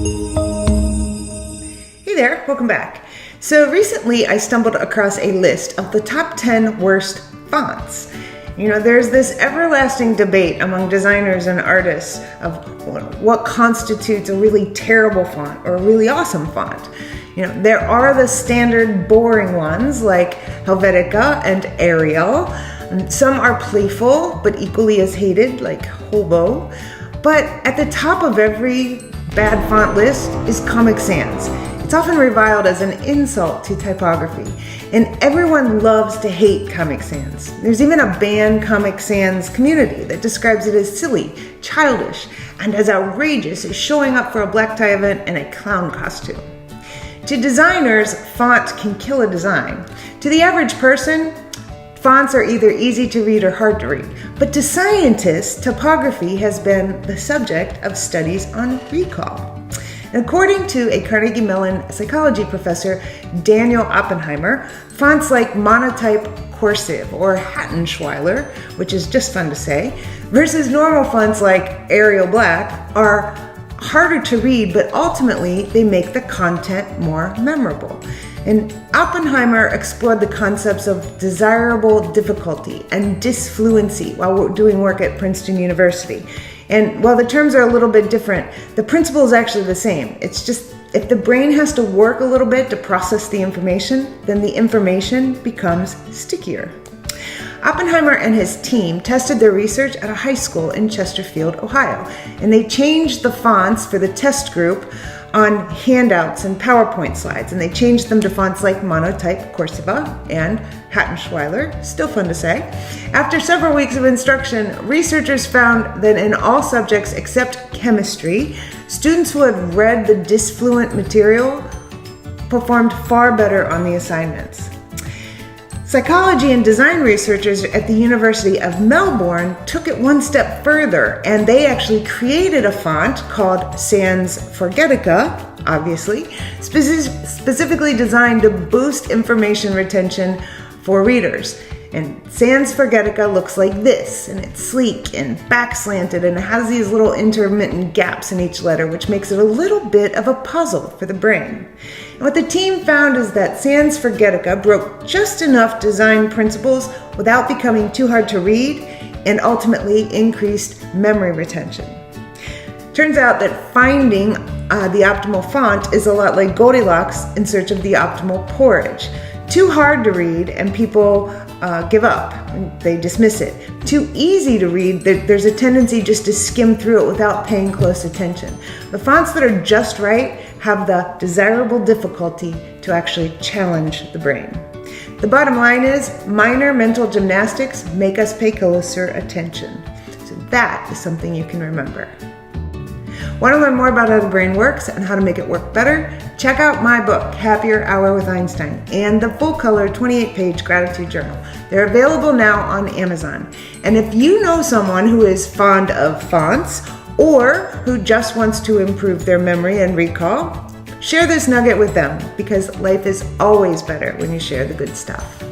Hey there, welcome back. So recently I stumbled across a list of the top 10 worst fonts. You know, there's this everlasting debate among designers and artists of what constitutes a really terrible font or a really awesome font. You know, there are the standard boring ones like Helvetica and Arial. And some are playful but equally as hated like Hobo. But at the top of every bad font list is Comic Sans. It's often reviled as an insult to typography, and everyone loves to hate Comic Sans. There's even a banned Comic Sans community that describes it as silly, childish, and as outrageous as showing up for a black tie event in a clown costume. To designers, font can kill a design. To the average person, fonts are either easy to read or hard to read. But to scientists, typography has been the subject of studies on recall. According to a Carnegie Mellon psychology professor, Daniel Oppenheimer, fonts like Monotype Cursive or Hattenschweiler, which is just fun to say, versus normal fonts like Arial Black are harder to read, but ultimately they make the content more memorable. And Oppenheimer explored the concepts of desirable difficulty and disfluency while doing work at Princeton University. And while the terms are a little bit different, the principle is actually the same. It's just if the brain has to work a little bit to process the information, then the information becomes stickier. Oppenheimer and his team tested their research at a high school in Chesterfield, Ohio, and they changed the fonts for the test group on handouts and PowerPoint slides, and they changed them to fonts like Monotype Cursive and Hattenschweiler, still fun to say. After several weeks of instruction, researchers found that in all subjects except chemistry, students who had read the disfluent material performed far better on the assignments. Psychology and design researchers at the University of Melbourne took it one step further, and they actually created a font called Sans Forgetica, obviously, specifically designed to boost information retention for readers. And Sans Forgetica looks like this, and it's sleek and back-slanted, and it has these little intermittent gaps in each letter, which makes it a little bit of a puzzle for the brain. And what the team found is that Sans Forgetica broke just enough design principles without becoming too hard to read, and ultimately increased memory retention. Turns out that finding the optimal font is a lot like Goldilocks in search of the optimal porridge. Too hard to read and people give up, they dismiss it. Too easy to read, there's a tendency just to skim through it without paying close attention. The fonts that are just right have the desirable difficulty to actually challenge the brain. The bottom line is, minor mental gymnastics make us pay closer attention. So that is something you can remember. Want to learn more about how the brain works and how to make it work better? Check out my book, Happier Hour with Einstein, and the full-color 28-page gratitude journal. They're available now on Amazon. And if you know someone who is fond of fonts or who just wants to improve their memory and recall, share this nugget with them, because life is always better when you share the good stuff.